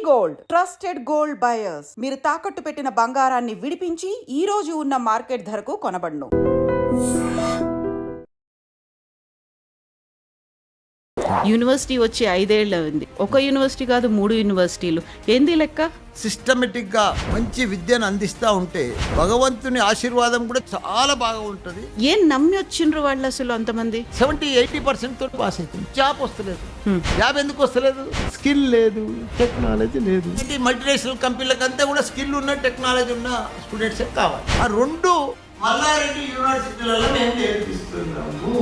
Gold trusted gold buyers. మీరు తాకట్టు పెట్టిన బంగారాన్ని విడిపించి ఈ రోజు ఉన్న మార్కెట్ ధరకు కొనబడును. యూనివర్సిటీ వచ్చి 5 ఏళ్ళు ఉంది. ఒక యూనివర్సిటీ కాదు, 3 యూనివర్సిటీలు. ఏంది లెక్క? సిస్టమేటిక్ గా మంచి విద్యను అందిస్తా ఉంటే భగవంతుని ఆశీర్వాదం కూడా చాలా బాగా ఉంటది. ఏం నమ్మి వచ్చిండ్రు వాళ్ళు అసలు అంతమంది? 70-80% తోటి పాస్ అవుతుంది. జాబ్ వస్తలేదు. జాబ్ ఎందుకు వస్తలేదు? స్కిల్ లేదు, టెక్నాలజీ లేదు. మల్టీనేషనల్ కంపెనీలకంతా కూడా స్కిల్ ఉన్న టెక్నాలజీ ఉన్న స్టూడెంట్స్ కావాలి. ఆ రెండు మల్లారెడ్డి యూనివర్సిటీలలో మేము నేర్పిస్తున్నాము.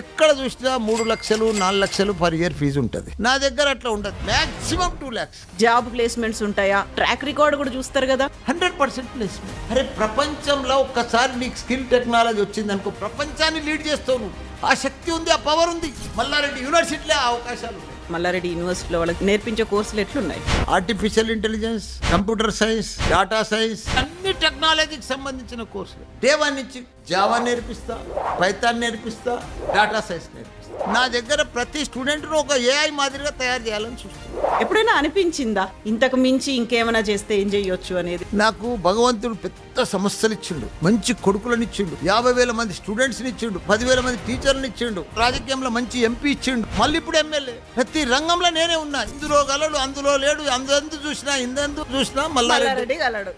ఎక్కడ చూసినా 3 లక్షలు 4 లక్షలు పర్ ఇయర్ ఫీజు ఉంటుంది. నా దగ్గర అట్లా ఉండదు. Maximum 2 lakhs. జాబ్ ప్లేస్మెంట్స్ ఉంటాయా? ట్రాక్ రికార్డ్ కూడా చూస్తారు కదా. 100% ప్లేస్మెంట్. అరే ప్రపంచంలో ఒక్కసారి నీకు స్కిల్ టెక్నాలజీ వచ్చింది అనుకో, ప్రపంచాన్ని లీడ్ చేస్తావు నువ్వు. ఆ శక్తి ఉంది, ఆ పవర్ ఉంది. మల్లారెడ్డి యూనివర్సిటీలో ఆ అవకాశాలు ఉన్నాయి. మల్లారెడ్డి యూనివర్సిటీలో వాళ్ళకి నేర్పించే కోర్సులు ఎట్లున్నాయి? Artificial intelligence, computer science, data science, అన్ని టెక్నాలజీకి సంబంధించిన కోర్సులు. డే 1 నుంచి జావా నేర్పిస్తా, పైథాన్ నేర్పిస్తా, డేటా సైన్స్ నేర్పిస్తా. నా దగ్గర ప్రతి స్టూడెంట్ను ఒక ఏఐ మాదిరిగా తయారు చేయాలని చూస్తాను. ఎప్పుడైనా అనిపించిందా ఇంతకు మించి ఇంకేమైనా చేస్తే ఏం చేయొచ్చు అనేది? నాకు భగవంతుడు పెద్ద సమస్యలు ఇచ్చిండు, మంచి కొడుకులను ఇచ్చిండు, 50,000 మంది స్టూడెంట్స్ని ఇచ్చిండు, 10,000 మంది టీచర్లను ఇచ్చిండు, రాజకీయంలో మంచి ఎంపీ ఇచ్చిండు, మళ్ళీ ఇప్పుడు ఎమ్మెల్యే. ప్రతి రంగంలో నేనే ఉన్నా. ఇందులో గలడు, అందులో లేడు, అందు చూసినా ఇందందు చూసినా మల్లారెడ్డి గలడు.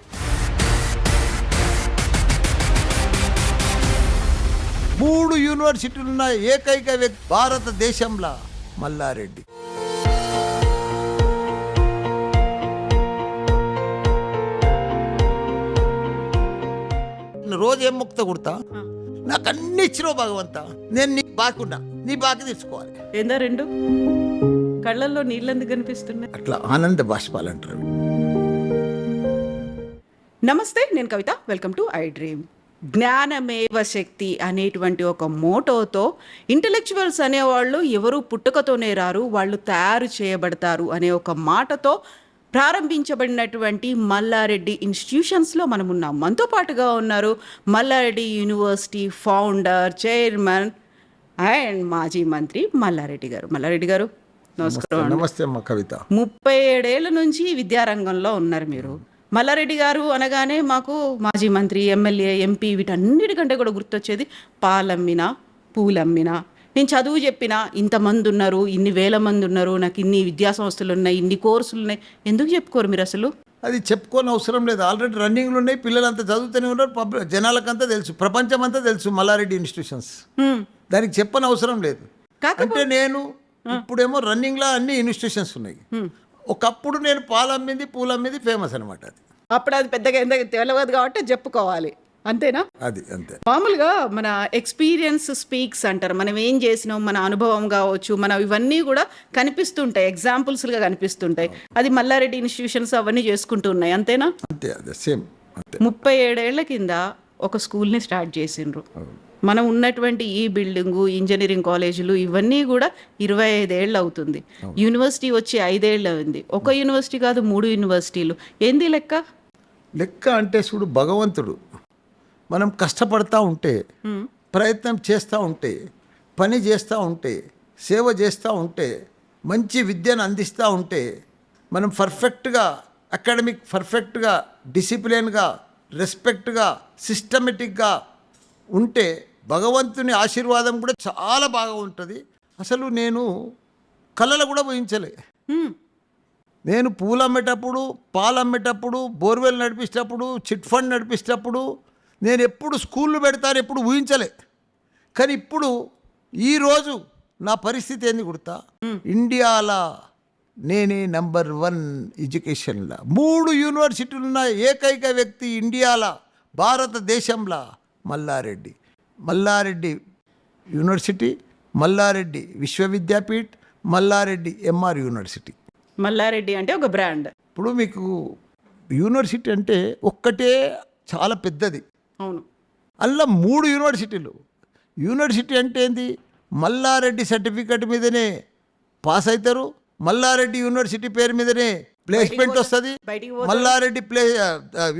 3 యూనివర్సిటీలు ఉన్న ఏకైక వ్యక్తి భారతదేశంలో మల్లారెడ్డి. రోజు ఏం ముక్త కుడతా, నాకు అన్ని ఇచ్చినావు భగవంత, నేను నీ బాకున్నా, నీ బాకి తీసుకోవాలి. ఏందా 2 కళ్ళల్లో నీళ్ళెందుకు కనిపిస్తున్నాయి? అట్లా ఆనంద బాష్పాలు అంటారు. నమస్తే, నేను Kavitha. Welcome to I dream. జ్ఞానమేవ శక్తి అనేటువంటి ఒక మోటోతో ఇంటలెక్చువల్స్ అనేవాళ్ళు ఎవరు పుట్టుకతోనే రారు, వాళ్ళు తయారు చేయబడతారు అనే ఒక మాటతో ప్రారంభించబడినటువంటి మల్లారెడ్డి ఇన్స్టిట్యూషన్స్లో మనం ఉన్నాం. మనతో పాటుగా ఉన్నారు Malla Reddy university founder, chairman and మాజీ మంత్రి మల్లారెడ్డి గారు. మల్లారెడ్డి గారు నమస్కారం. నమస్తే అమ్మ కవిత. 37 ఏళ్ల నుంచి విద్యారంగంలో ఉన్నారు మీరు. మల్లారెడ్డి గారు అనగానే మాకు మాజీ మంత్రి, ఎమ్మెల్యే, ఎంపీ వీటన్నిటికంటే కూడా గుర్తొచ్చేది పాలమ్మినా, పూలమ్మినా. నేను చదువు చెప్పినా ఇంతమంది ఉన్నారు, ఇన్ని వేల మంది ఉన్నారు, నాకు ఇన్ని విద్యా సంస్థలు ఉన్నాయి, ఇన్ని కోర్సులు ఉన్నాయి. ఎందుకు చెప్పుకోరు మీరు అసలు? అది చెప్పుకోని అవసరం లేదు. ఆల్రెడీ రన్నింగ్లు ఉన్నాయి, పిల్లలంతా చదువుతూనే ఉన్నారు, జనాలకంతా తెలుసు, ప్రపంచం అంతా తెలుసు మల్లారెడ్డి ఇన్స్టిట్యూషన్స్. దానికి చెప్పని అవసరం లేదు. అంటే నేను ఇప్పుడేమో రన్నింగ్లో అన్ని ఇన్స్టిట్యూషన్స్ ఉన్నాయి. ఒకప్పుడు నేను పాలమ్మింది, పూలమ్మింది ఫేమస్ అనమాట. అది అప్పుడు అది పెద్దగా ఎందుకు తెలియదు కాబట్టి చెప్పుకోవాలి, అంతేనా? అది అంతే. మామూలుగా మన ఎక్స్పీరియన్స్ స్పీక్స్ అంటారు. మనం ఏం చేసినాం, మన అనుభవం కావచ్చు, మన ఇవన్నీ కూడా కనిపిస్తుంటాయి, ఎగ్జాంపుల్స్గా కనిపిస్తుంటాయి. అది మల్లారెడ్డి ఇన్స్టిట్యూషన్స్ అవన్నీ చేసుకుంటూ ఉన్నాయి, అంతేనా? అంతే, అదే సేమ్. 37 ఏళ్ల కింద ఒక స్కూల్ని స్టార్ట్ చేసిండ్రు. మనం ఉన్నటువంటి ఈ బిల్డింగు, ఇంజనీరింగ్ కాలేజీలు ఇవన్నీ కూడా 25 ఏళ్ళు అవుతుంది. యూనివర్సిటీ వచ్చి 5 ఏళ్ళు ఉంది. ఒక యూనివర్సిటీ కాదు, 3 యూనివర్సిటీలు. ఏంది లెక్క? లెక్క అంటే చూడు, భగవంతుడు మనం కష్టపడతా ఉంటే, ప్రయత్నం చేస్తూ ఉంటే, పని చేస్తూ ఉంటే, సేవ చేస్తూ ఉంటే, మంచి విద్యను అందిస్తూ ఉంటే, మనం పర్ఫెక్ట్గా అకాడమిక్, పర్ఫెక్ట్గా డిసిప్లిన్గా, రెస్పెక్ట్గా, సిస్టమేటిక్గా ఉంటే భగవంతుని ఆశీర్వాదం కూడా చాలా బాగా ఉంటుంది. అసలు నేను కళ్ళలో కూడా ఊహించలే. నేను పూలు అమ్మేటప్పుడు, పాలు అమ్మేటప్పుడు, బోర్వెల్ నడిపించేటప్పుడు, చిట్ ఫండ్ నడిపించేటప్పుడు నేను ఎప్పుడు స్కూళ్ళు పెడతాను ఎప్పుడు ఊహించలే. కానీ ఇప్పుడు ఈరోజు నా పరిస్థితి ఏంది గుర్తా? ఇండియాలో నేనే నంబర్ 1 ఎడ్యుకేషన్లో. 3 యూనివర్సిటీలు ఉన్న ఏకైక వ్యక్తి ఇండియాలో, భారతదేశంలో Malla Reddy. Malla Reddy university, Malla Reddy Vishwavidyapeeth, Malla Reddy MR university. Malla Reddy అంటే ఒక బ్రాండ్. ఇప్పుడు మీకు యూనివర్సిటీ అంటే ఒక్కటే చాలా పెద్దది. అవును. అందులో 3 యూనివర్సిటీలు. యూనివర్సిటీ అంటే ఏంది? మల్లారెడ్డి సర్టిఫికెట్ మీదనే పాస్ అవుతారు, మల్లారెడ్డి యూనివర్సిటీ పేరు మీదనే ప్లేస్మెంట్ వస్తుంది, మల్లారెడ్డి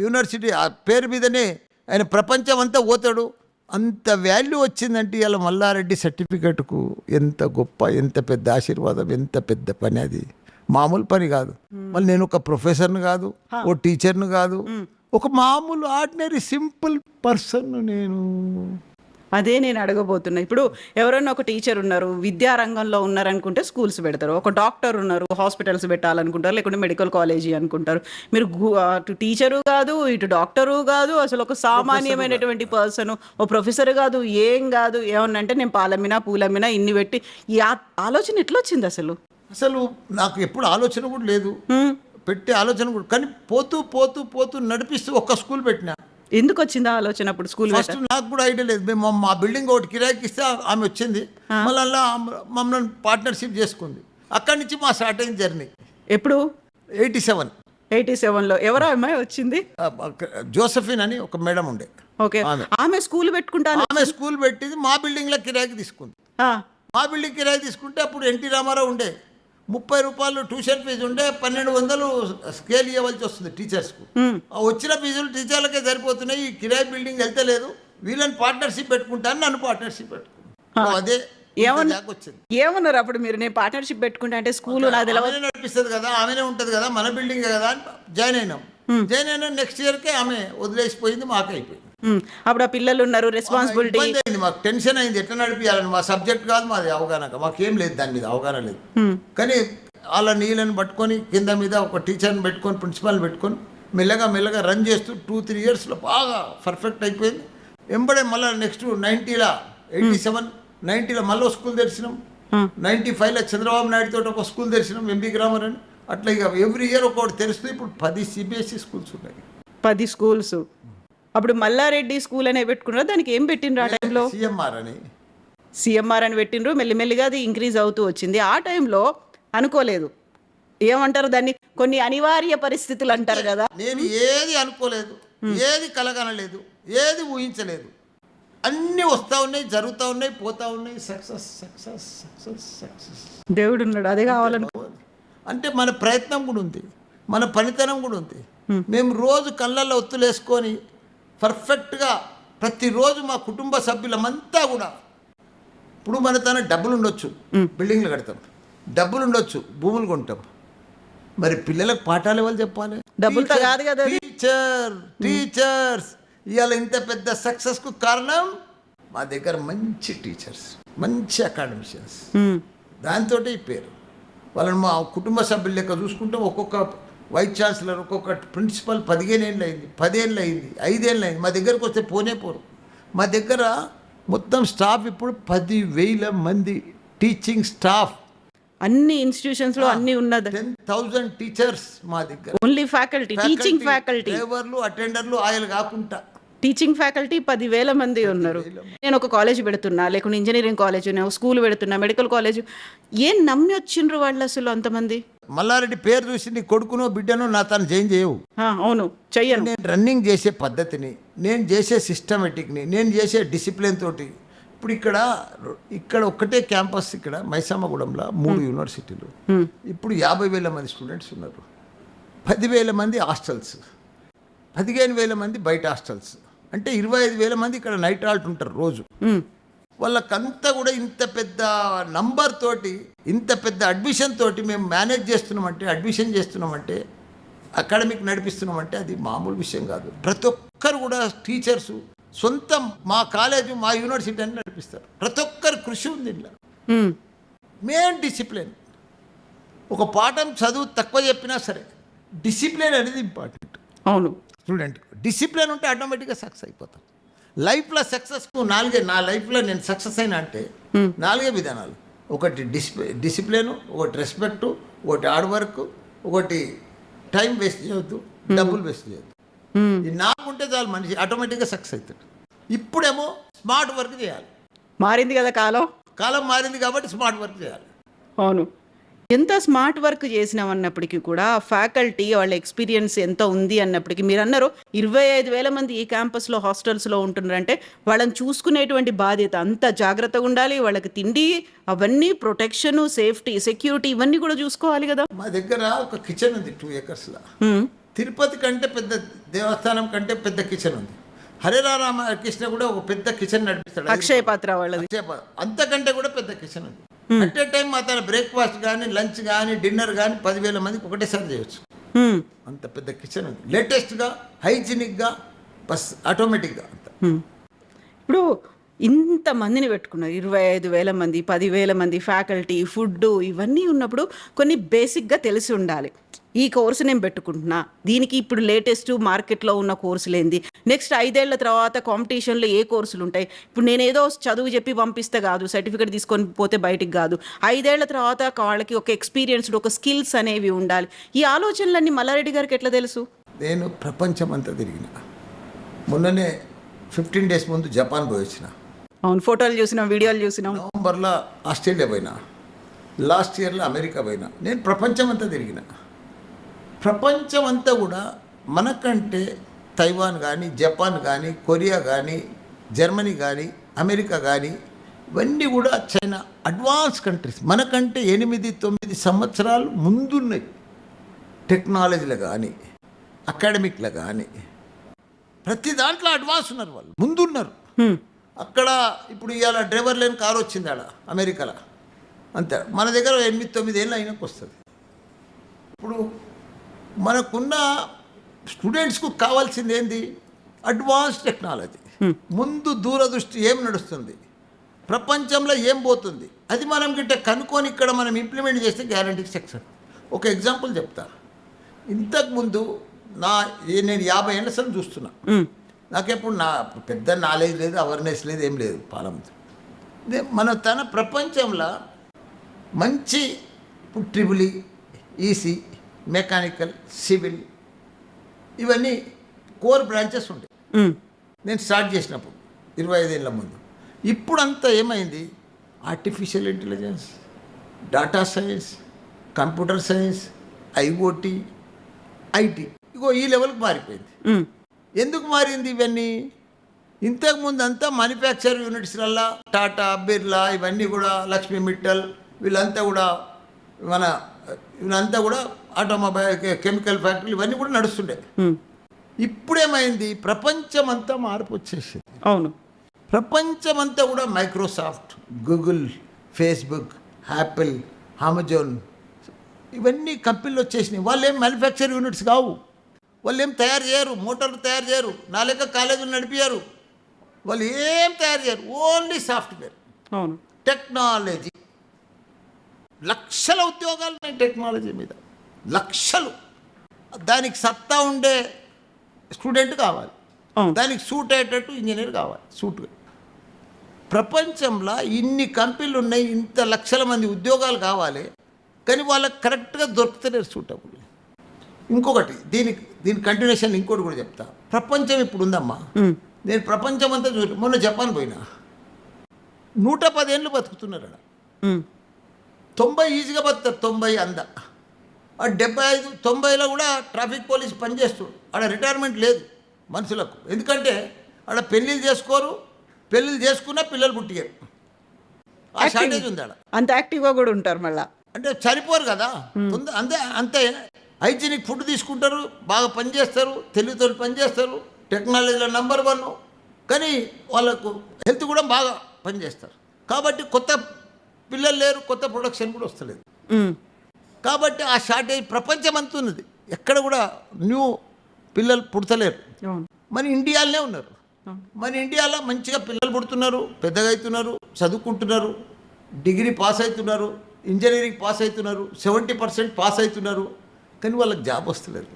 యూనివర్సిటీ పేరు మీదనే ఆయన ప్రపంచం అంతా పోతాడు. అంత వాల్యూ వచ్చిందంటే ఇలా మల్లారెడ్డి సర్టిఫికెట్కు ఎంత గొప్ప, ఎంత పెద్ద ఆశీర్వాదం, ఎంత పెద్ద పని అది. మామూలు పని కాదు. మళ్ళీ నేను ఒక ప్రొఫెసర్ని కాదు, ఓ టీచర్ని కాదు, ఒక మామూలు ఆర్డినరీ సింపుల్ పర్సన్ నేను. అదే నేను అడగబోతున్నా. ఇప్పుడు ఎవరైనా ఒక టీచర్ ఉన్నారు, విద్యారంగంలో ఉన్నారనుకుంటే స్కూల్స్ పెడతారు. ఒక డాక్టర్ ఉన్నారు, హాస్పిటల్స్ పెట్టాలనుకుంటారు, లేకుంటే మెడికల్ కాలేజీ అనుకుంటారు. మీరు అటు టీచరు కాదు, ఇటు డాక్టరు కాదు, అసలు ఒక సామాన్యమైనటువంటి పర్సన్, ఓ ప్రొఫెసర్ కాదు, ఏం కాదు. ఏమన్నంటే నేను పాలమ్మినా పూలమ్మినా ఇన్ని పెట్టి ఈ ఆలోచన ఎట్లా వచ్చింది అసలు? అసలు నాకు ఎప్పుడు ఆలోచన కూడా లేదు, పెట్టే ఆలోచన కూడా. కానీ పోతూ పోతూ పోతూ నడిపిస్తూ ఒక్క స్కూల్ పెట్టినా. ఎందుకు వచ్చింది ఆ ఆలోచన అప్పుడు స్కూల్? ఫస్ట్ నాకు కూడా ఐడియా లేదు. మేము మా బిల్డింగ్ ఒకటి కిరాయికి ఇస్తే ఆమె వచ్చింది, మళ్ళీ అలా మమ్మల్ని పార్ట్నర్షిప్ చేసుకుంది. అక్కడి నుంచి మా స్టార్ట్ అయింది జర్నీ. ఎప్పుడు? 87లో. ఎవరో అమ్మాయి వచ్చింది, జోసఫిన్ అని ఒక మేడం ఉండే. ఓకే, ఆమె స్కూల్ పెట్టుకుంటాను. ఆమె స్కూల్ పెట్టింది, మా బిల్డింగ్లో కిరాయికి తీసుకుంది. మా బిల్డింగ్ కిరాయి తీసుకుంటే అప్పుడు ఎన్టీ రామారావు ఉండే, 30 రూపాయలు ట్యూషన్ ఫీజు ఉండే, 1200 స్కేల్ ఇవ్వాల్సి వస్తుంది టీచర్స్కు. వచ్చిన ఫీజులు టీచర్లకే సరిపోతున్నాయి, ఈ కిరాయి బిల్డింగ్ వెళ్తే లేదు, వీళ్ళని పార్ట్నర్షిప్ పెట్టుకుంటాను, నన్ను పార్ట్నర్షిప్ పెట్టుకున్నాను. అదే వచ్చింది. ఏమన్నారు అప్పుడు మీరు? నేను పార్ట్నర్షిప్ పెట్టుకుంటా అంటే స్కూల్ ఆమెనే నడిపిస్తుంది కదా, ఆమెనే ఉంటుంది కదా, మన బిల్డింగ్ కదా అని జాయిన్ అయినాం. నెక్స్ట్ ఇయర్కే ఆమె వదిలేసిపోయింది, మాకే అయిపోయింది. అప్పుడు ఆ పిల్లలు ఉన్నారు, రెస్పాన్సిబిలిటీ అయింది, మాకు టెన్షన్ అయింది, ఎట్లా నడిపించాలని. మా సబ్జెక్ట్ కాదు, మాది అవగాహన, మాకేం లేదు దాని మీద అవగాహన లేదు. కానీ వాళ్ళ నీళ్ళని పట్టుకొని కింద మీద ఒక టీచర్ని పెట్టుకొని, ప్రిన్సిపాల్ని పెట్టుకొని మెల్లగా మెల్లగా రన్ చేస్తూ 2-3 ఇయర్స్లో బాగా పర్ఫెక్ట్ అయిపోయింది. వెంబడే మళ్ళీ నెక్స్ట్ 87, 90లో మళ్ళీ స్కూల్ తెరిచినాం. 95లో చంద్రబాబు నాయుడు తోటి ఒక స్కూల్ తెరిచినాం, ఎంబీ గ్రామర్ అని. అట్లా ఇక ఎవ్రీ ఇయర్ ఒకటి తెరుస్తూ ఇప్పుడు 10 CBSE స్కూల్స్ ఉన్నాయి. 10 స్కూల్స్. అప్పుడు మల్లారెడ్డి స్కూల్ అనే పెట్టుకున్నారు, దానికి ఏం పెట్టిండ్రు ఆ టైంలో? సిఎంఆర్ అని పెట్టిండ్రు. మెల్లిమెల్లిగా అది ఇంక్రీజ్ అవుతూ వచ్చింది. ఆ టైంలో అనుకోలేదు, ఏమంటారు దాన్ని, కొన్ని అనివార్య పరిస్థితులు అంటారు కదా. నేను ఏది అనుకోలేదు, ఏది కలగనలేదు, ఏది ఊహించలేదు. అన్నీ వస్తూ ఉన్నాయి, జరుగుతూ ఉన్నాయి, పోతూ ఉన్నాయి. Success success success success. దేవుడు ఉన్నాడు, అదే కావాలను. అంటే మన ప్రయత్నం కూడా ఉంది, మన పనితనం కూడా ఉంది. మేము రోజు కళ్ళల్లో ఒత్తులేసుకొని పర్ఫెక్ట్గా ప్రతిరోజు మా కుటుంబ సభ్యులమంతా కూడా, ఇప్పుడు మన తన డబ్బులు ఉండొచ్చు, బిల్డింగ్లు కడతాం, డబ్బులు ఉండొచ్చు, భూములు కొంటాం, మరి పిల్లలకు పాఠాలు ఎవరు చెప్పాలి? డబ్బులతో కాదు కదా. టీచర్స్ ఇవాళ ఇంత పెద్ద సక్సెస్కు కారణం మా దగ్గర మంచి టీచర్స్, మంచి అకాడమిషియన్స్. దాంతో ఈ పేరు. వాళ్ళని మా కుటుంబ సభ్యుల లెక్క చూసుకుంటే ఒక్కొక్క వైస్ ఛాన్సలర్, ఒక్కొక్క ప్రిన్సిపల్ 15 ఏళ్ళు అయింది, 10 ఏళ్ళు అయింది, 5 ఏళ్ళు అయింది. మా దగ్గరకు వస్తే పోనే పోరు. మా దగ్గర మొత్తం స్టాఫ్ ఇప్పుడు 10,000 మంది టీచింగ్ స్టాఫ్. అన్ని ఇన్స్టిట్యూషన్స్లో అన్ని ఉన్నది. 10,000 టీచర్స్ మా దగ్గర. ఓన్లీ ఫ్యాకల్టీ, టీచింగ్ ఫ్యాకల్టీ, డ్రైవర్లు, అటెండర్లు, ఆయన కాకుండా టీచింగ్ ఫ్యాకల్టీ 10,000 మంది ఉన్నారు. నేను ఒక కాలేజ్ పెడుతున్నా, లేకుంటే ఇంజనీరింగ్ కాలేజ్, స్కూల్ పెడుతున్నా, మెడికల్ కాలేజ్. ఏం నమ్మి వచ్చిండ్రు వాళ్ళు అసలు అంతమంది? మల్లారెడ్డి పేరు చూసి నీ కొడుకునో బిడ్డనో నా తను జాయిన్ చేయవు. అవును, చెయ్యను. నేను రన్నింగ్ చేసే పద్ధతిని, నేను చేసే సిస్టమేటిక్ని, నేను చేసే డిసిప్లిన్ తోటి. ఇప్పుడు ఇక్కడ ఒక్కటే క్యాంపస్, ఇక్కడ మైసమ్మగూడెంలో 3 యూనివర్సిటీలు. ఇప్పుడు 50,000 మంది స్టూడెంట్స్ ఉన్నారు, 10,000 మంది హాస్టల్స్, 15,000 మంది బయట హాస్టల్స్. అంటే 25,000 మంది ఇక్కడ నైట్ హాల్ట్ ఉంటారు రోజు. వాళ్ళకంతా కూడా ఇంత పెద్ద నంబర్ తోటి, ఇంత పెద్ద అడ్మిషన్ తోటి మేము మేనేజ్ చేస్తున్నామంటే, అడ్మిషన్ చేస్తున్నామంటే, అకాడమిక్ నడిపిస్తున్నామంటే అది మామూలు విషయం కాదు. ప్రతి ఒక్కరు కూడా టీచర్సు సొంతం మా కాలేజు, మా యూనివర్సిటీ అని నడిపిస్తారు. ప్రతి ఒక్కరు కృషి ఉంది ఇంట్లో. Main discipline. ఒక పాఠం చదువు తక్కువ చెప్పినా సరే డిసిప్లిన్ అనేది ఇంపార్టెంట్. అవును, స్టూడెంట్ డిసిప్లిన్ ఉంటే ఆటోమేటిక్గా సక్సెస్ అయిపోతాం. లైఫ్లో సక్సెస్కు నా లైఫ్లో నేను సక్సెస్ అయినా అంటే 4 విధానాలు. ఒకటి డిసిప్లిన్, ఒకటి రెస్పెక్టు, ఒకటి హార్డ్ వర్క్, ఒకటి టైం వేస్ట్ చేయొద్దు, డబ్బులు వేస్ట్ చేయొద్దు. ఇది నాకుంటే చాలు, మనిషి ఆటోమేటిక్గా సక్సెస్ అవుతాడు. ఇప్పుడేమో స్మార్ట్ వర్క్ చేయాలి. మారింది కదా కాలం మారింది కాబట్టి స్మార్ట్ వర్క్ చేయాలి. అవును, ఎంత స్మార్ట్ వర్క్ చేసినామన్నప్పటికీ కూడా ఫ్యాకల్టీ వాళ్ళ ఎక్స్పీరియన్స్ ఎంత ఉంది అన్నప్పటికీ, మీరు అన్నారు 25,000 మంది ఈ క్యాంపస్లో హాస్టల్స్లో ఉంటున్నారంటే వాళ్ళని చూసుకునేటువంటి బాధ్యత అంత జాగ్రత్తగా ఉండాలి. వాళ్ళకి తిండి అవన్నీ, ప్రొటెక్షన్, సేఫ్టీ, సెక్యూరిటీ ఇవన్నీ కూడా చూసుకోవాలి కదా. మా దగ్గర ఒక కిచెన్ ఉంది 2 acresలో. తిరుపతి కంటే పెద్ద దేవస్థానం కంటే పెద్ద కిచెన్ ఉంది. హరిరామ కృష్ణ కూడా ఒక పెద్ద కిచెన్ నడిపిస్తాడు, అక్షయ పాత్ర వాళ్ళది. అంతకంటే కూడా పెద్ద కిచెన్ ఉంది. అట్ ఏ టైం అతను బ్రేక్ఫాస్ట్ కానీ లంచ్ కానీ డిన్నర్ కానీ 10,000 మందికి ఒకటేసారి చేయొచ్చు. అంత పెద్ద కిచెన్ ఉంది, లేటెస్ట్గా హైజీనిక్గా బస్ ఆటోమేటిక్గా అంత. ఇప్పుడు ఇంతమందిని పెట్టుకున్నారు, 25,000 మంది, 10,000 మంది ఫ్యాకల్టీ, ఫుడ్ ఇవన్నీ ఉన్నప్పుడు కొన్ని బేసిక్గా తెలిసి ఉండాలి. ఈ కోర్సు నేను పెట్టుకుంటున్నా, దీనికి ఇప్పుడు లేటెస్ట్ మార్కెట్లో ఉన్న కోర్సులు ఏంది, నెక్స్ట్ 5 ఏళ్ల తర్వాత కాంపిటీషన్లో ఏ కోర్సులు ఉంటాయి. ఇప్పుడు నేను ఏదో చదువు చెప్పి పంపిస్తే కాదు, సర్టిఫికేట్ తీసుకొని పోతే బయటికి కాదు. 5 ఏళ్ల తర్వాత వాళ్ళకి ఒక ఎక్స్పీరియన్స్డ్ ఒక స్కిల్స్ అనేవి ఉండాలి. ఈ ఆలోచనలన్నీ మల్లారెడ్డి గారికి ఎట్లా తెలుసు? నేను ప్రపంచం అంతా తిరిగిన. మొన్ననే 15 days ముందు జపాన్ పోయి వచ్చిన. అవును, ఫోటోలు చూసినాం, వీడియోలు చూసినాం. నవంబర్లో ఆస్ట్రేలియా పోయినా, లాస్ట్ ఇయర్లో అమెరికా పోయినా. నేను ప్రపంచం అంతా తిరిగిన. ప్రపంచం అంతా కూడా మనకంటే తైవాన్ కానీ, జపాన్ కానీ, కొరియా కానీ, జర్మనీ కానీ, అమెరికా కానీ, ఇవన్నీ కూడా చైనా అడ్వాన్స్ కంట్రీస్. మనకంటే 8-9 సంవత్సరాలు ముందున్నాయి. టెక్నాలజీలో కానీ, అకాడమిక్లో కానీ, ప్రతి దాంట్లో అడ్వాన్స్ ఉన్నారు, వాళ్ళు ముందున్నారు. అక్కడ ఇప్పుడు ఇవాళ డ్రైవర్ లేని కారు వచ్చింది ఆడ అమెరికాలో, అంతే. మన దగ్గర 8-9 ఏళ్ళు అయినాక వస్తుంది. ఇప్పుడు మనకున్న స్టూడెంట్స్కు కావాల్సింది ఏంది? Advance technology. ముందు దూరదృష్టి, ఏం నడుస్తుంది ప్రపంచంలో, ఏం పోతుంది, అది మనం గిట్ట కనుక్కొని ఇక్కడ మనం ఇంప్లిమెంట్ చేస్తే గ్యారంటీ సక్సెస్. ఒక ఎగ్జాంపుల్ చెప్తా. ఇంతకుముందు నేను 50 ఏళ్ళ సార్ చూస్తున్నా. నాకెప్పుడు పెద్ద నాలెడ్జ్ లేదు, అవేర్నెస్ లేదు, ఏం లేదు పాలముందు. మన ప్రపంచంలో మంచి ఇప్పుడు ట్రిపుల్ ఈసీ, మెకానికల్, సివిల్, ఇవన్నీ కోర్ బ్రాంచెస్ ఉండే నేను స్టార్ట్ చేసినప్పుడు 25 ఏళ్ళ ముందు. ఇప్పుడంతా ఏమైంది? Artificial intelligence, data science, computer science, IoT, IT, ఇగో ఈ లెవెల్కి మారిపోయింది. ఎందుకు మారింది ఇవన్నీ? ఇంతకుముందు అంతా మ్యానుఫ్యాక్చర్ యూనిట్స్లల్లో టాటా, బిర్లా, ఇవన్నీ కూడా లక్ష్మీ మిట్టల్, వీళ్ళంతా కూడా ఇవంతా కూడా ఆటోమొబైల్, కెమికల్ ఫ్యాక్టరీలు, ఇవన్నీ కూడా నడుస్తుండే. ఇప్పుడేమైంది? ప్రపంచం అంతా మార్పు వచ్చేసింది. అవును, ప్రపంచమంతా కూడా Microsoft, Google, Facebook, Apple, Amazon, ఇవన్నీ కంపెనీలు వచ్చేసినాయి. వాళ్ళు ఏం మ్యానుఫ్యాక్చర్ యూనిట్స్ కావు, వాళ్ళు ఏం తయారు చేయరు, మోటార్లు తయారు చేయరు, నా లెక్క కాలేజీలు నడిపారు, వాళ్ళు ఏం తయారు చేయరు, ఓన్లీ సాఫ్ట్వేర్. అవును, టెక్నాలజీ. లక్షల ఉద్యోగాలు ఉన్నాయి టెక్నాలజీ మీద, లక్షలు. దానికి సత్తా ఉండే స్టూడెంట్ కావాలి, దానికి సూట్ అయ్యేటట్టు ఇంజనీర్ కావాలి, సూట్గా. ప్రపంచంలో ఇన్ని కంపెనీలు ఉన్నాయి, ఇంత లక్షల మంది ఉద్యోగాలు కావాలి, కానీ వాళ్ళకి కరెక్ట్గా దొరుకుతలేరు సూటబుల్. ఇంకొకటి దీని కంటిన్యూషన్ ఇంకోటి కూడా చెప్తా. ప్రపంచం ఇప్పుడు ఉందమ్మా, నేను ప్రపంచం అంతా చూసి మొన్న జపాన్ పోయినా, 110 ఏళ్ళు బతుకుతున్నారు అక్కడ. 90 ఈజీగా బతుకుతారు, 90 అంద. 75-90లో కూడా ట్రాఫిక్ పోలీస్ పనిచేస్తారు. ఆడ రిటైర్మెంట్ లేదు మనుషులకు, ఎందుకంటే ఆడ పెళ్ళిళ్ళు చేసుకోరు, పెళ్ళిళ్ళు చేసుకున్నా పిల్లలు పుట్టిగారు. ఆ షార్టేజ్ ఉంది ఆడ. అంత యాక్టివ్గా కూడా ఉంటారు మళ్ళీ, అంటే సరిపోరు కదా. అంతే హైజీనిక్ ఫుడ్ తీసుకుంటారు, బాగా పనిచేస్తారు, తెలివితో పనిచేస్తారు, టెక్నాలజీలో నెంబర్ 1. కానీ వాళ్ళకు హెల్త్ కూడా బాగా పనిచేస్తారు. కాబట్టి కొత్త పిల్లలు లేరు, కొత్త ప్రొడక్షన్ కూడా వస్తలేదు. కాబట్టి ఆ షార్టేజ్ ప్రపంచం అంతా ఉన్నది, ఎక్కడ కూడా న్యూ పిల్లలు పుడతలేరు. మన ఇండియాలోనే ఉన్నారు. మన ఇండియాలో మంచిగా పిల్లలు పుడుతున్నారు, పెద్దగా అవుతున్నారు, చదువుకుంటున్నారు, డిగ్రీ పాస్ అవుతున్నారు, ఇంజనీరింగ్ పాస్ అవుతున్నారు, 70% పాస్ అవుతున్నారు. కానీ వాళ్ళకి జాబ్ వస్తలేదు.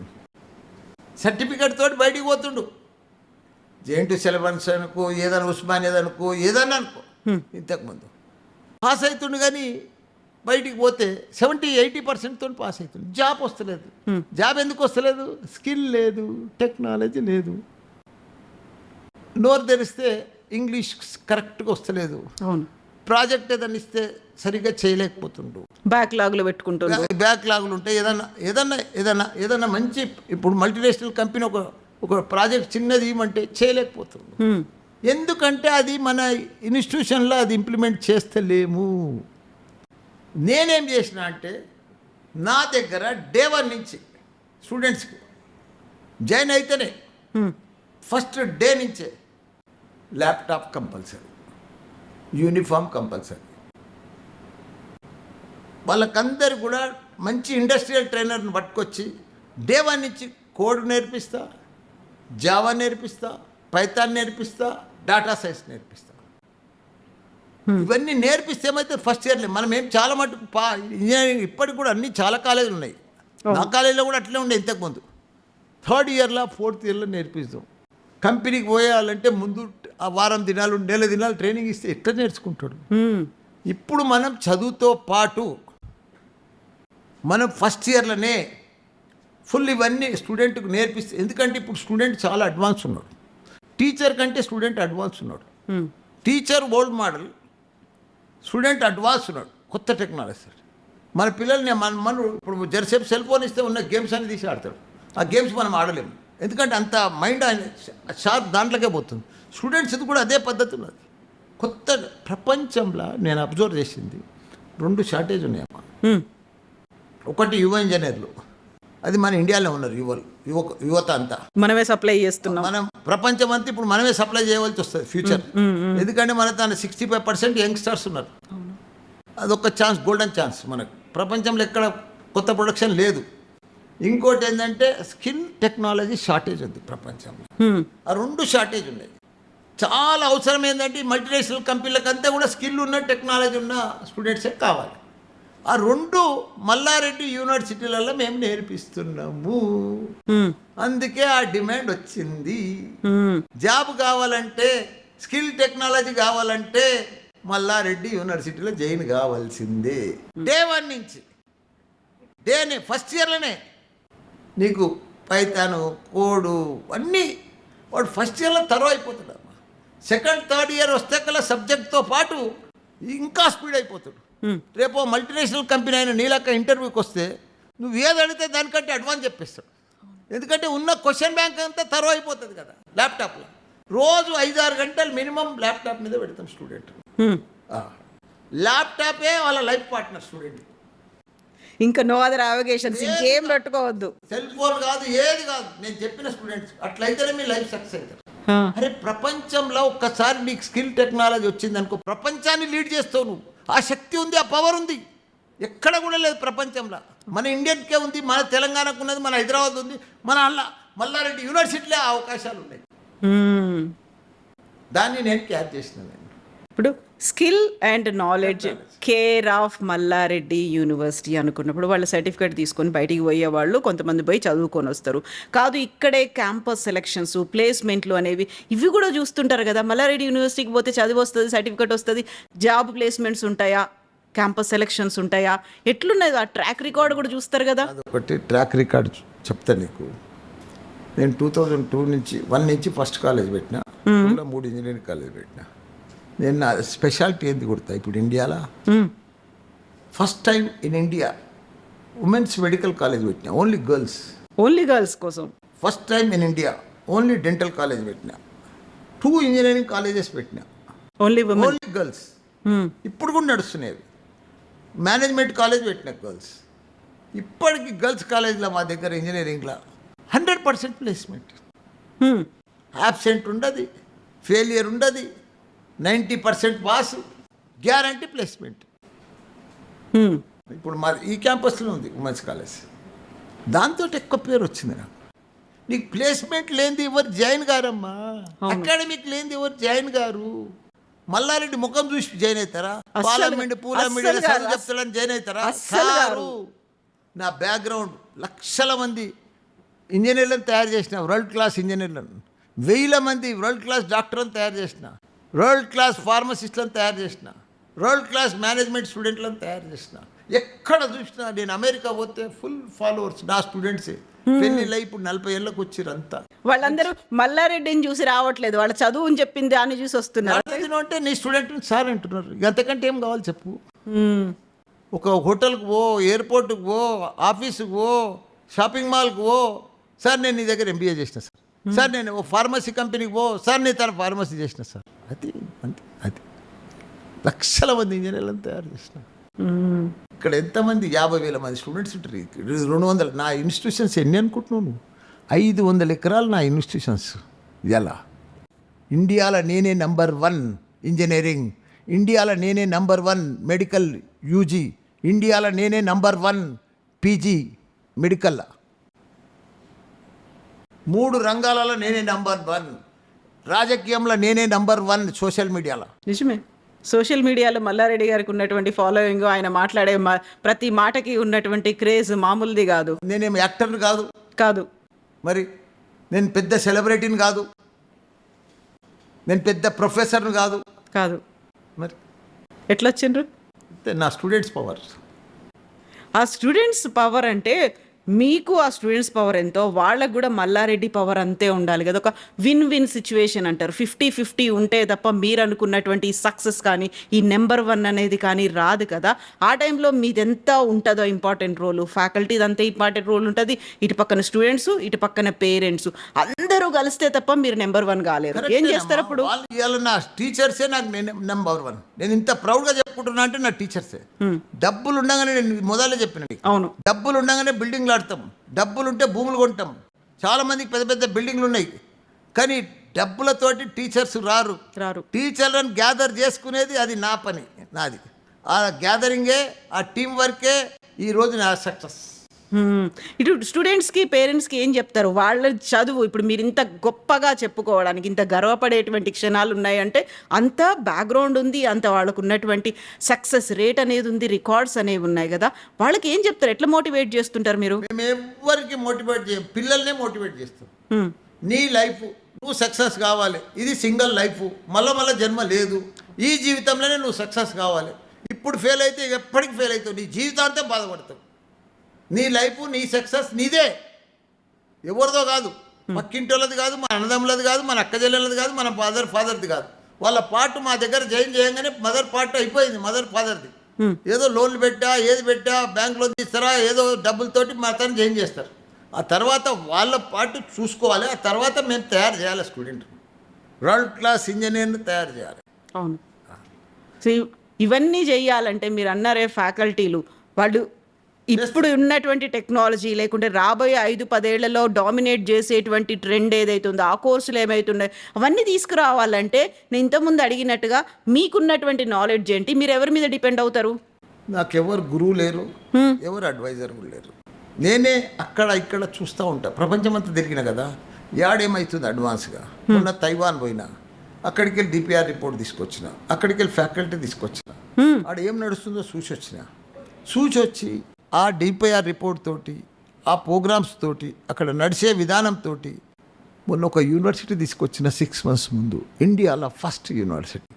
సర్టిఫికేట్ తోటి బయటికి పోతుండు, జేఎన్టీ సిలబస్ అనుకో, ఏదైనా ఉస్మానియా అనుకో, ఏదన్నా అనుకో, ఇంతకుముందు పాస్ అవుతుండు. కానీ బయటికి పోతే 70-80% తోటి పాస్ అవుతుంది, జాబ్ వస్తలేదు. జాబ్ ఎందుకు వస్తలేదు? స్కిల్ లేదు, టెక్నాలజీ లేదు. నోరు తెరిస్తే ఇంగ్లీష్ కరెక్ట్గా వస్తలేదు. అవును, ప్రాజెక్ట్ ఏదైనా ఇస్తే సరిగ్గా చేయలేకపోతుండు, బ్యాక్లాగ్లు పెట్టుకుంటుండు. బ్యాక్లాగులు ఉంటాయి. ఏదన్నా మంచి ఇప్పుడు మల్టీనేషనల్ కంపెనీ ఒక ప్రాజెక్ట్ చిన్నది ఇవ్వమంటే చేయలేకపోతుండు. ఎందుకంటే అది మన ఇన్స్టిట్యూషన్లో అది ఇంప్లిమెంట్ చేస్తలేము. నేనేం చేసిన అంటే, నా దగ్గర డే 1 నుంచి స్టూడెంట్స్కి జాయిన్ అయితేనే ఫస్ట్ డే నుంచే ల్యాప్టాప్ కంపల్సరీ, యూనిఫామ్ కంపల్సరీ, వాళ్ళకందరు కూడా మంచి ఇండస్ట్రియల్ ట్రైనర్ని పట్టుకొచ్చి డే 1 నుంచి కోడ్ నేర్పిస్తా, జావా నేర్పిస్తా, పైథాన్ నేర్పిస్తా, డేటా సైన్స్ నేర్పిస్తా. ఇవన్నీ నేర్పిస్తే ఏమైతే ఫస్ట్ ఇయర్లే మనం ఏం చాలా మటుకు ఇంజనీరింగ్ ఇప్పటికి కూడా అన్ని చాలా కాలేజీలు ఉన్నాయి. నా కాలేజీలో కూడా అట్లే ఉండే ఇంతకుముందు. 3rd ఇయర్లో 4th ఇయర్లో నేర్పిస్తాం. కంపెనీకి పోయాలంటే ముందు ఆ వారం దినాలు 1 నెల దినాలు ట్రైనింగ్ ఇస్తే ఎట్లా నేర్చుకుంటాడు. ఇప్పుడు మనం చదువుతో పాటు మనం ఫస్ట్ ఇయర్లోనే ఫుల్ ఇవన్నీ స్టూడెంట్కి నేర్పిస్తే, ఎందుకంటే ఇప్పుడు స్టూడెంట్ చాలా అడ్వాన్స్ ఉన్నాడు. టీచర్ కంటే స్టూడెంట్ అడ్వాన్స్ ఉన్నాడు. Teacher old model, student advance ఉన్నాడు, కొత్త టెక్నాలజీ. మన పిల్లల్ని మన ఇప్పుడు జరసేపు సెల్ ఫోన్ ఇస్తే ఉన్న గేమ్స్ అని తీసి ఆడతాడు. ఆ గేమ్స్ మనం ఆడలేము, ఎందుకంటే అంత మైండ్ షార్ప్ దాంట్లోకే పోతుంది. స్టూడెంట్స్ ఇది కూడా అదే పద్ధతి ఉన్నది. కొత్త ప్రపంచంలో నేను అబ్జర్వ్ చేసింది 2 షార్టేజ్ ఉన్నాయమ్మా. ఒకటి యువ ఇంజనీర్లు, అది మన ఇండియాలో ఉన్నారు యువత అంతా. మనమే సప్లై చేస్తున్నాం. మనం ప్రపంచం అంతా ఇప్పుడు మనమే సప్లై చేయవలసి వస్తుంది ఫ్యూచర్. ఎందుకంటే మన తన 65% యంగ్స్టర్స్ ఉన్నారు. అదొక ఛాన్స్, గోల్డెన్ ఛాన్స్ మనకు. ప్రపంచంలో ఎక్కడ కొత్త ప్రొడక్షన్ లేదు. ఇంకోటి ఏంటంటే స్కిల్ టెక్నాలజీ షార్టేజ్ ఉంది ప్రపంచంలో. ఆ 2 షార్టేజ్ ఉన్నాయి. చాలా అవసరం ఏంటంటే మల్టీనేషనల్ కంపెనీలకంతా కూడా స్కిల్ ఉన్న టెక్నాలజీ ఉన్న స్టూడెంట్సే కావాలి. ఆ 2 మల్లారెడ్డి యూనివర్సిటీలలో మేము నేర్పిస్తున్నాము. అందుకే ఆ డిమాండ్ వచ్చింది. జాబ్ కావాలంటే, స్కిల్ టెక్నాలజీ కావాలంటే మల్లారెడ్డి యూనివర్సిటీలో జాయిన్ కావాల్సిందే. డే 1 నుంచి ఫస్ట్ ఇయర్లోనే నీకు పైథాను, కోడు అన్నీ వాడు ఫస్ట్ ఇయర్లో తరువు అయిపోతాడు. 2nd, 3rd ఇయర్ వస్తే కల్లా సబ్జెక్ట్తో పాటు ఇంకా స్పీడ్ అయిపోతాడు. రేపు మల్టీనేషనల్ కంపెనీ అయిన నీలక్క ఇంటర్వ్యూకి వస్తే నువ్వు ఏది అడిగితే దానికంటే అడ్వాన్స్ చెప్పేస్తాడు. ఎందుకంటే ఉన్న క్వశ్చన్ బ్యాంక్ అంతా తరువు అయిపోతుంది కదా ల్యాప్టాప్లో. రోజు 5-6 గంటలు మినిమం ల్యాప్టాప్ మీద పెడతాం స్టూడెంట్. ల్యాప్టాపే వాళ్ళ లైఫ్ పార్ట్నర్ స్టూడెంట్. ఇంకా నో అదర్ అవగేషన్స్, ఇంకేం పెట్టుకోవద్దు. సెల్ ఫోన్ కాదు, ఏది కాదు. నేను చెప్పిన స్టూడెంట్స్ అట్లయితేనే మీ లైఫ్ సక్సెస్ అవుతారు. అరే ప్రపంచంలో ఒక్కసారి నీకు స్కిల్ టెక్నాలజీ వచ్చింది అనుకో, ప్రపంచాన్ని లీడ్ చేస్తావు నువ్వు. ఆ శక్తి ఉంది, ఆ పవర్ ఉంది, ఎక్కడ కూడా లేదు ప్రపంచంలో. మన ఇండియన్కే ఉంది, మన తెలంగాణకు ఉన్నది, మన హైదరాబాద్ ఉంది, మన మల్లారెడ్డి యూనివర్సిటీలో అవకాశాలు ఉన్నాయి. దాన్ని నేను క్యాచ్ చేసిన. ఇప్పుడు skill and knowledge care of Malla Reddy university అనుకున్నప్పుడు వాళ్ళ సర్టిఫికేట్ తీసుకొని బయటికి పోయే వాళ్ళు కొంతమంది పోయి చదువుకొని వస్తారు. కాదు ఇక్కడే క్యాంపస్ సెలక్షన్స్, ప్లేస్మెంట్లు అనేవి ఇవి కూడా చూస్తుంటారు కదా. మల్లారెడ్డి యూనివర్సిటీకి పోతే చదివి వస్తుంది, సర్టిఫికేట్ వస్తుంది, జాబ్ ప్లేస్మెంట్స్ ఉంటాయా, క్యాంపస్ సెలక్షన్స్ ఉంటాయా, ఎట్లున్నది ఆ ట్రాక్ రికార్డ్ కూడా చూస్తారు కదా. అదొకటి ట్రాక్ రికార్డ్ చెప్తా నీకు. నేను 2002 నుంచి 1 నుంచి ఫస్ట్ కాలేజ్ పెట్టినా, 3 ఇంజనీరింగ్ కాలేజ్ పెట్టినా. నేను నా స్పెషాలిటీ ఏంది కొడతా ఇప్పుడు ఇండియాలో. First time in India women's medical college పెట్టినా, ఓన్లీ గర్ల్స్ కోసం. First time in India only dental college పెట్టినా. 2 ఇంజనీరింగ్ కాలేజెస్ పెట్టినా, ఓన్లీ గర్ల్స్. ఇప్పుడు కూడా నడుస్తున్నాయి. మేనేజ్మెంట్ కాలేజ్ పెట్టిన గర్ల్స్. ఇప్పటికి గర్ల్స్ కాలేజ్లో మా దగ్గర ఇంజనీరింగ్లో 100% ప్లేస్మెంట్. యాబ్సెంట్ ఉండదు, ఫెయిలియర్ ఉండదు, 90% పాస్, గ్యారంటీ ప్లేస్మెంట్. ఇప్పుడు మా ఈ క్యాంపస్లో ఉంది ఉమెన్స్ కాలేజ్. దాంతో ఎక్కువ పేరు వచ్చింది నాకు. నీకు ప్లేస్మెంట్ లేనిది ఎవరు జాయిన్ గారమ్మా, అకాడమిక్ లేనిది ఎవరు జాయిన్ గారు. మల్లారెడ్డి ముఖం చూసి జాయిన్ అవుతారా? పార్లమెంట్ చెప్తాడని జాయిన్ అవుతారా? సారు. నా బ్యాక్గ్రౌండ్ లక్షల మంది ఇంజనీర్లను తయారు చేసిన, వరల్డ్ క్లాస్ ఇంజనీర్లను, 1000 మంది వరల్డ్ క్లాస్ డాక్టర్లను తయారు చేసిన, వరల్డ్ క్లాస్ ఫార్మసిస్ట్లను తయారు చేసిన, వరల్డ్ క్లాస్ మేనేజ్మెంట్ స్టూడెంట్లను తయారు చేసిన. ఎక్కడ చూసినా నేను అమెరికా పోతే ఫుల్ ఫాలోవర్స్ నా స్టూడెంట్సే. పెళ్ళిళ్ళు ఇప్పుడు 40 ఏళ్ళకి వచ్చారు అంతా. వాళ్ళందరూ మల్లారెడ్డిని చూసి రావట్లేదు, వాళ్ళ చదువు అని చెప్పింది దాన్ని చూసి వస్తున్నారు. అంటే నీ స్టూడెంట్ సార్ అంటున్నారు. అంతకంటే ఏం కావాలి చెప్పు. ఒక హోటల్కి పో, ఎయిర్పోర్ట్కి పో, ఆఫీస్కి పో, షాపింగ్ మాల్కి పో, సార్ నేను నీ దగ్గర MBA చేసిన సార్, సార్ నేను ఓ ఫార్మసీ కంపెనీకి పో, సార్ నేను తన ఫార్మసీ చేసిన సార్. అది అంతే. అది లక్షల మంది ఇంజనీర్లను తయారు చేసిన. ఇక్కడ ఎంతమంది 50,000 మంది స్టూడెంట్స్ ఉంటారు. 200 నా ఇన్స్టిట్యూషన్స్ ఎన్ని అనుకుంటున్నావు నువ్వు? 500 ఎకరాలు నా ఇన్స్టిట్యూషన్స్. ఎలా ఇండియాలో నేనే నంబర్ 1 ఇంజనీరింగ్, ఇండియాలో నేనే నంబర్ 1 మెడికల్ UG, ఇండియాలో నేనే నంబర్ 1 పీజీ మెడికల్లో. 3 రంగాలలో నేనే నంబర్ 1. రాజకీయంలో నేనే నంబర్ 1 సోషల్ మీడియాలో. నిజమే. సోషల్ మీడియాలో మల్లారెడ్డి గారికి ఉన్నటువంటి ఫాలోయింగ్, ఆయన మాట్లాడే ప్రతి మాటకి ఉన్నటువంటి క్రేజ్ మామూలుది కాదు. నేనేం యాక్టర్ని కాదు, కాదు మరి నేను పెద్ద సెలబ్రిటీని కాదు, నేను పెద్ద ప్రొఫెసర్ని కాదు. కాదు మరి ఎట్లా వచ్చిండ్రు? నా స్టూడెంట్స్ పవర్. ఆ స్టూడెంట్స్ పవర్ అంటే మీకు ఆ స్టూడెంట్స్ పవర్ ఎంతో వాళ్ళకు కూడా మల్లారెడ్డి పవర్ అంతే ఉండాలి కదా. ఒక విన్ విన్ సిచ్యువేషన్ అంటారు. 50-50 ఉంటే తప్ప మీరు అనుకున్నటువంటి సక్సెస్ కానీ ఈ నెంబర్ 1 అనేది కానీ రాదు కదా. ఆ టైంలో మీది ఎంత ఉంటుందో ఇంపార్టెంట్ రోల్, ఫ్యాకల్టీది అంతే ఇంపార్టెంట్ రోల్ ఉంటుంది, ఇటు పక్కన స్టూడెంట్స్, ఇటు పక్కన పేరెంట్స్ అందరూ కలిస్తే తప్ప మీరు నెంబర్ 1 కాలేరు. ఏం చేస్తారు అప్పుడు? వాళ్ళు నా టీచర్సే నాకు నెంబర్ 1. నేను ఇంత ప్రౌడ్గా చెప్పుకుంటున్నా అంటే నా టీచర్సే. డబ్బులు ఉండగానే, నేను మొదలే చెప్పిన, అవును, డబ్బులు ఉండగానే బిల్డింగ్లు ఆడతాం, డబ్బులు ఉంటే భూములు కొంటాం. చాలామందికి పెద్ద పెద్ద బిల్డింగ్లు ఉన్నాయి, కానీ డబ్బులతోటి టీచర్స్ రారు. టీచర్లను గ్యాదర్ చేసుకునేది అది నా పని, నాది. ఆ గ్యాదరింగే, ఆ టీం వర్కే ఈరోజు నా సక్సెస్. ఇటు స్టూడెంట్స్కి పేరెంట్స్కి ఏం చెప్తారు? వాళ్ళ చదువు ఇప్పుడు మీరు ఇంత గొప్పగా చెప్పుకోవడానికి, ఇంత గర్వపడేటువంటి క్షణాలు ఉన్నాయంటే అంత బ్యాక్గ్రౌండ్ ఉంది, అంత వాళ్ళకు ఉన్నటువంటి సక్సెస్ రేట్ అనేది ఉంది, రికార్డ్స్ అనేవి ఉన్నాయి కదా. వాళ్ళకి ఏం చెప్తారు? ఎట్లా మోటివేట్ చేస్తుంటారు మీరు? మేము ఎవరికి మోటివేట్ చేయం, పిల్లల్నే మోటివేట్ చేస్తాం. నీ లైఫ్ నువ్వు సక్సెస్ కావాలి, ఇది సింగిల్ లైఫ్, మళ్ళా జన్మ లేదు, ఈ జీవితంలోనే నువ్వు సక్సెస్ కావాలి. ఇప్పుడు ఫెయిల్ అయితే ఎప్పటికి ఫెయిల్ అవుతావు, నీ జీవితాంతం బాధపడతావు. నీ లైఫ్, నీ సక్సెస్ నీదే, ఎవరిదో కాదు, పక్కింటోళ్ళది కాదు, మన అన్నదమ్ములది కాదు, మన అక్క చెల్లెలది కాదు, మన ఫాదర్ది కాదు. వాళ్ళ పార్ట్ మా దగ్గర జాయిన్ చేయంగానే మదర్ పార్ట్ అయిపోయింది, మదర్ ఫాదర్ది. ఏదో లోన్లు పెట్టా, ఏది పెట్టా, బ్యాంక్ లోన్ తీస్తారా, ఏదో డబ్బులతోటి మా తను జాయిన్ చేస్తారు. ఆ తర్వాత వాళ్ళ పార్ట్ చూసుకోవాలి, ఆ తర్వాత మేము తయారు చేయాలి స్టూడెంట్, వరల్డ్ క్లాస్ ఇంజనీర్ని తయారు చేయాలి. అవును. సో ఇవన్నీ చేయాలంటే మీరు అన్నారే ఫ్యాకల్టీలు, వాళ్ళు ఇప్పుడు ఉన్నటువంటి టెక్నాలజీ లేకుంటే రాబోయే 5-10 ఏళ్లలో డామినేట్ చేసేటువంటి ట్రెండ్ ఏదైతే ఉందో, ఆ కోర్సులు ఏమైతున్నాయి అవన్నీ తీసుకురావాలంటే నేను ఇంతకుముందు అడిగినట్టుగా మీకున్నటువంటి నాలెడ్జ్ ఏంటి? మీరు ఎవరి మీద డిపెండ్ అవుతారు? నాకెవరు గురువు లేరు, ఎవరు అడ్వైజర్ కూడా లేరు. నేనే అక్కడ ఇక్కడ చూస్తూ ఉంటా. ప్రపంచమంతా తిరిగిన కదా, యాడేమవుతుంది అడ్వాన్స్గా. మొన్న తైవాన్ పోయినా, అక్కడికి వెళ్ళి డిపిఆర్ రిపోర్ట్ తీసుకొచ్చిన, అక్కడికి వెళ్ళి ఫ్యాకల్టీ తీసుకొచ్చిన, ఆడ ఏం నడుస్తుందో చూసొచ్చి ఆ డిపిఆర్ రిపోర్ట్ తోటి, ఆ ప్రోగ్రామ్స్ తోటి, అక్కడ నడిచే విధానంతో మొన్న ఒక యూనివర్సిటీ తీసుకొచ్చిన 6 months ముందు. ఇండియాలో ఫస్ట్ యూనివర్సిటీ,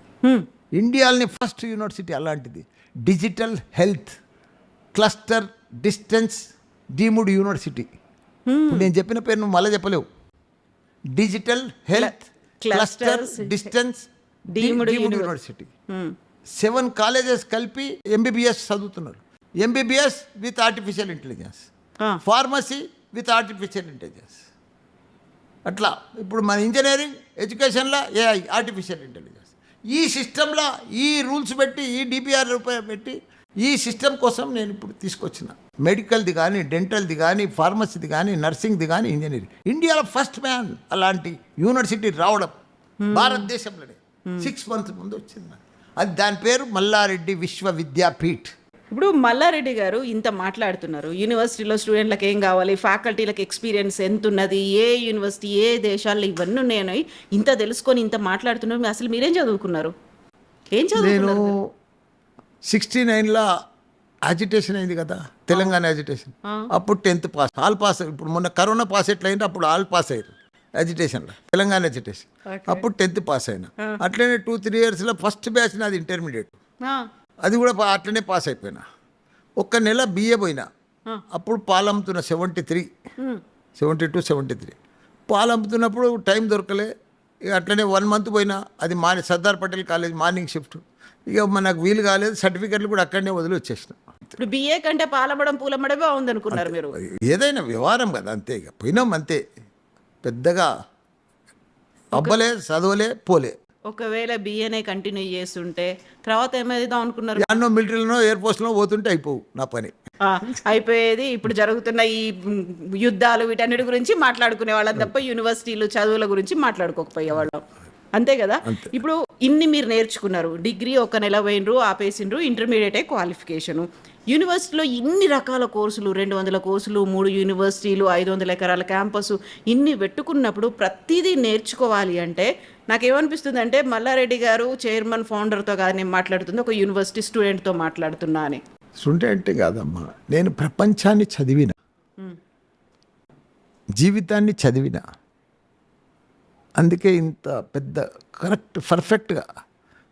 ఇండియాలోని ఫస్ట్ యూనివర్సిటీ అలాంటిది. Digital health cluster distance deemed university. నేను చెప్పిన పేరు నువ్వు మళ్ళీ చెప్పలేవు. Digital health cluster distance deemed university. 7 colleges కలిపి MBBS చదువుతున్నారు. MBBS with artificial intelligence, pharmacy with artificial intelligence. అట్లా ఇప్పుడు మన ఇంజనీరింగ్ ఎడ్యుకేషన్లో AI ఆర్టిఫిషియల్ ఇంటెలిజెన్స్. ఈ సిస్టంలో ఈ రూల్స్ పెట్టి, ఈ డిపిఆర్ పెట్టి, ఈ సిస్టమ్ కోసం నేను ఇప్పుడు తీసుకొచ్చిన. మెడికల్ది కానీ, డెంటల్ది కానీ, ఫార్మసీది కానీ, నర్సింగ్ది కానీ, ఇంజనీరింగ్. ఇండియాలో ఫస్ట్ మ్యాన్ అలాంటి యూనివర్సిటీ రావడం భారతదేశంలోనే 6 months ముందు వచ్చింది. అది దాని పేరు మల్లారెడ్డి విశ్వవిద్యాపీఠ్. ఇప్పుడు మల్లారెడ్డి గారు ఇంత మాట్లాడుతున్నారు, యూనివర్సిటీలో స్టూడెంట్లకు ఏం కావాలి, ఫ్యాకల్టీలకు ఎక్స్పీరియన్స్ ఎంత ఉన్నది, ఏ యూనివర్సిటీ ఏ దేశాల్లో ఇవన్నీ ఉన్నాయని ఇంత తెలుసుకొని ఇంత మాట్లాడుతున్నారు. అసలు మీరేం చదువుకున్నారు? ఏం చదువుకున్నారు? నేను 69లో యాజిటేషన్ అయింది కదా, తెలంగాణ యాజిటేషన్. అప్పుడు 10th పాస్, ఆల్ పాస్. ఇప్పుడు మొన్న కరోనా పాస్ ఎట్లయింది, అప్పుడు ఆల్ పాస్ అయ్యారు ఎడ్యుకేషన్లో, తెలంగాణ ఎడ్యుకేషన్. అప్పుడు 10th పాస్ అయినా. అట్లనే 2-3 yearsలో ఫస్ట్ బ్యాచ్ నాది ఇంటర్మీడియట్, అది కూడా అట్లనే పాస్ అయిపోయినా. 1 నెల BA పోయినా. అప్పుడు పాలు అమ్ముతున్నా 72-73 పాలు అమ్ముతున్నప్పుడు టైం దొరకలే. ఇక అట్లనే 1 month పోయినా. అది Sardar Patel college morning shift. ఇక మనకు వీలు కాలేదు, సర్టిఫికెట్లు కూడా అక్కడనే వదిలి వచ్చేసిన. ఇప్పుడు BA కంటే పాలమ్మడం పూలమ్మడమే బాగుందనుకున్నారు మీరు? ఏదైనా వ్యవహారం కదా, అంతే. ఇక పోయినాం అంతే, పెద్దగా అబ్బలే, చదవలే, పోలే. ఒకవేళ BAనే కంటిన్యూ చేస్తుంటే తర్వాత ఏమైదాం అనుకున్నారు? అన్నో మిలిటరీలోనో ఎయిర్ ఫోర్స్లో పోతుంటే అయిపోవు నా పని, అయిపోయేది. ఇప్పుడు జరుగుతున్న ఈ యుద్ధాలు వీటన్నిటి గురించి మాట్లాడుకునే వాళ్ళం తప్ప యూనివర్సిటీలు చదువుల గురించి మాట్లాడుకోకపోయేవాళ్ళం, అంతే కదా. ఇప్పుడు ఇన్ని మీరు నేర్చుకున్నారు, డిగ్రీ 1 నెల పోయినరు, ఆపేసిండ్రు, ఇంటర్మీడియట్ క్వాలిఫికేషను. యూనివర్సిటీలో ఇన్ని రకాల కోర్సులు 200 కోర్సులు 3 యూనివర్సిటీలు 500 ఎకరాల క్యాంపస్ ఇన్ని పెట్టుకున్నప్పుడు ప్రతిదీ నేర్చుకోవాలి అంటే నాకేమనిపిస్తుంది అంటే మల్లారెడ్డి గారు చైర్మన్ ఫౌండర్తో కాదు నేను మాట్లాడుతుంది, ఒక యూనివర్సిటీ స్టూడెంట్తో మాట్లాడుతున్నా అని. స్టూడెంట్ కాదమ్మా, నేను ప్రపంచాన్ని చదివిన, జీవితాన్ని చదివిన, అందుకే ఇంత పెద్ద పర్ఫెక్ట్గా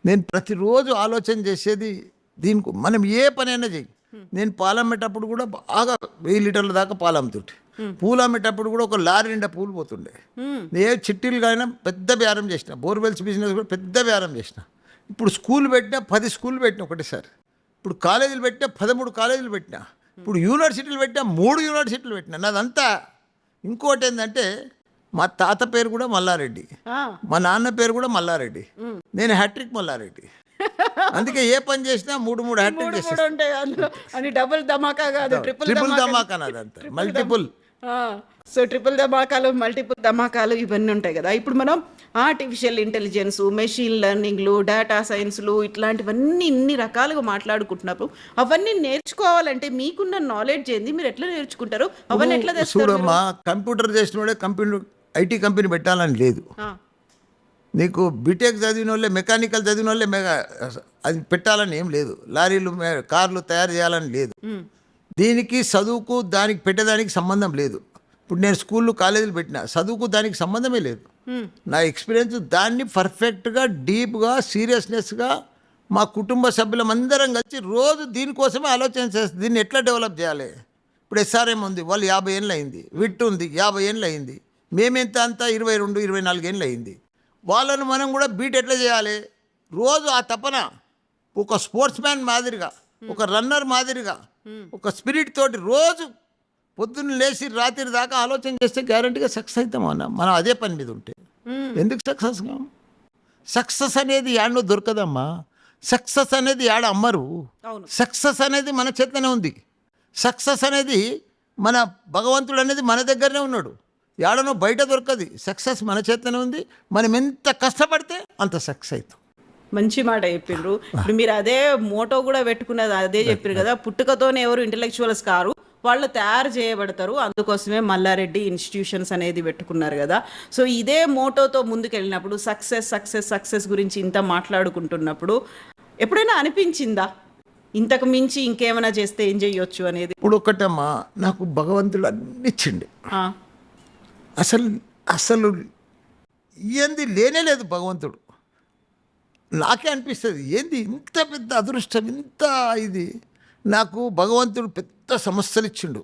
నేను ప్రతిరోజు ఆలోచన చేసేది దీనికి. మనం ఏ పనైనా చెయ్యి. నేను పాలు అమ్మేటప్పుడు కూడా బాగా 1000 లీటర్ల దాకా పాలు అమ్ముతుంటే, పూలు అమ్మేటప్పుడు కూడా ఒక లారీ నిండా పూలు పోతుండే. ఏ చిట్టీలు కానీ పెద్ద బేరం చేసిన, బోర్వెల్స్ బిజినెస్ కూడా పెద్ద బేరం చేసిన. ఇప్పుడు స్కూల్ పెట్టినా 10 స్కూల్ పెట్టిన ఒకటేసారి. ఇప్పుడు కాలేజీలు పెట్టినా 13 కాలేజీలు పెట్టినా. ఇప్పుడు యూనివర్సిటీలు పెట్టినా 3 యూనివర్సిటీలు పెట్టినా. నాదంతా. ఇంకోటి ఏంటంటే మా తాత పేరు కూడా మల్లారెడ్డి, మా నాన్న పేరు కూడా మల్లారెడ్డి, నేను హ్యాట్రిక్ మల్లారెడ్డి. అందుకే ఏ పని చేసినా 3 హ్యాట్రిక్ చేస్తాను. అని డబుల్ ధమాకా కాదు, ట్రిపుల్ ధమాకా నాదంతా, మల్టిపుల్. సో ట్రిపుల్ ధమాకాలు, మల్టిపుల్ ధమాకాలు ఇవన్నీ ఉంటాయి కదా. ఇప్పుడు మనం ఆర్టిఫిషియల్ ఇంటెలిజెన్స్, మెషిన్ లెర్నింగ్లు, డేటా సైన్స్లు ఇట్లాంటివన్నీ ఇన్ని రకాలుగా మాట్లాడుకుంటున్నప్పుడు అవన్నీ నేర్చుకోవాలంటే మీకున్న నాలెడ్జ్ ఏంది, మీరు ఎట్లా నేర్చుకుంటారు, అవన్నీ ఎట్లా తెస్తారు? చూడమ్మా, కంప్యూటర్ చేసిన వాడే ఐటీ కంపెనీ పెట్టాలని లేదు. నీకు బీటెక్ చదివిన వాళ్ళే, మెకానికల్ చదివిన వాళ్ళే అది పెట్టాలని ఏం లేదు. లారీలు కార్లు తయారు చేయాలని లేదు. దీనికి చదువుకు దానికి పెట్టేదానికి సంబంధం లేదు. ఇప్పుడు నేను స్కూళ్ళు కాలేజీలు పెట్టినా, చదువుకు దానికి సంబంధమే లేదు. నా ఎక్స్పీరియన్స్ దాన్ని పర్ఫెక్ట్గా డీప్గా సీరియస్నెస్గా మా కుటుంబ సభ్యులమందరం కలిసి రోజు దీనికోసమే ఆలోచన చేస్తుంది. దీన్ని ఎట్లా డెవలప్ చేయాలి. ఇప్పుడు ఎస్ఆర్ఎం ఉంది, వాళ్ళు 50 ఏళ్ళు అయింది. విట్ ఉంది, 50 ఏళ్ళు అయింది. మేమెంత అంతా 22, 24 ఏళ్ళు అయింది. వాళ్ళను మనం కూడా బీట్ ఎట్లా చేయాలి. రోజు ఆ తపన ఒక స్పోర్ట్స్ మ్యాన్ మాదిరిగా, ఒక రన్నర్ మాదిరిగా, ఒక స్పిరిట్ తోటి రోజు పొద్దున్న లేచి రాత్రి దాకా ఆలోచన చేస్తే గ్యారంటీగా సక్సెస్ అవుతాం అన్న. మనం అదే పని మీద ఉంటే ఎందుకు సక్సెస్ కాం? సక్సెస్ అనేది యాడనో దొరకదమ్మా. సక్సెస్ అనేది యాడ అమ్మరు. సక్సెస్ అనేది మన చేతనే ఉంది. సక్సెస్ అనేది మన భగవంతుడు అనేది మన దగ్గరనే ఉన్నాడు. యాడనో బయట దొరకది. సక్సెస్ మన చేతనే ఉంది. మనం ఎంత కష్టపడితే అంత సక్సెస్ అవుతాం. మంచి మాట చెప్పిండ్రు. ఇప్పుడు మీరు అదే మోటో కూడా పెట్టుకున్నది అదే చెప్పారు కదా, పుట్టుకతోనే ఎవరు ఇంటెలెక్చువల్స్ కారు, వాళ్ళు తయారు చేయబడతారు. అందుకోసమే మల్లారెడ్డి ఇన్స్టిట్యూషన్స్ అనేది పెట్టుకున్నారు కదా. సో ఇదే మోటోతో ముందుకెళ్ళినప్పుడు సక్సెస్ సక్సెస్ సక్సెస్ గురించి ఇంత మాట్లాడుకుంటున్నప్పుడు ఎప్పుడైనా అనిపించిందా ఇంతకు మించి ఇంకేమైనా చేస్తే ఏం చేయొచ్చు అనేది? ఇప్పుడు ఒకటమ్మా, నాకు భగవంతుడు అన్ని ఇచ్చిండు. అసలు ఏంది లేనే లేదు భగవంతుడు. నాకే అనిపిస్తుంది ఏంది ఇంత పెద్ద అదృష్టం, ఇంత ఇది. నాకు భగవంతుడు పెద్ద సమస్యలు ఇచ్చిండు.